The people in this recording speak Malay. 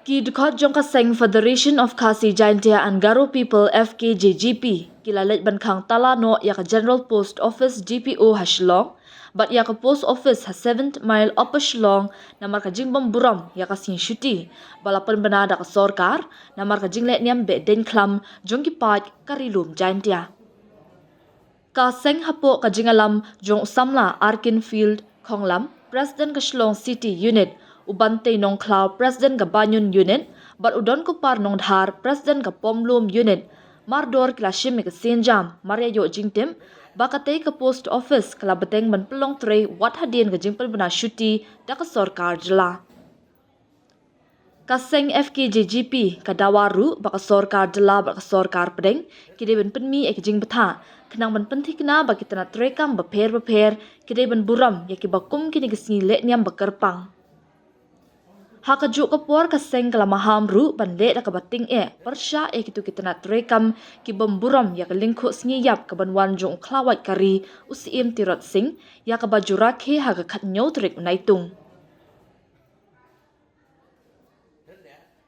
Kidkot jong kaseng Federation of Khasi Jaintia and Garo People FKJGP kilalit ban Khang tala no ya ka General Post Office GPO haslong but ya ka Post Office ha 7th Mile Upper Shlong na marka jingbom buram ya ka sin shuti balapan banada ka sorkar na marka jinglet niam Behdeinkhlam jong ki pat karilum Jaintia. Kaseng hapo ka jingalam jong usamla Arkin Field Khonglam President ka Shlong City Unit ubante nong Cloud President ka Banyun Unit but udon ko par nong dhar President ka Pomlum Unit mardor klashim ka Senjam Maria yo jingtem bakate ka Post Office kala beteng ban pelong trei wat hadien ka jingpel bana shuti da ka sorkar jela. Kaseng FKJGP kadawaru baka sorkar jela baka sorkar pedeng kide ben penmi ek jing betha kenang ban pentikna baki tanat rekam beper kide ben buram yaki bakum kini kesni let niam bakerpang. Hakajuk kapor kaseng kalamaham ru ban le da kabating persya kitu kita nak rekam ki bemburam ya kelingkuk sngiyap kaban wanjung klawat kari usim tirot sing ya kabajura ke haga khat nyau trik naitung.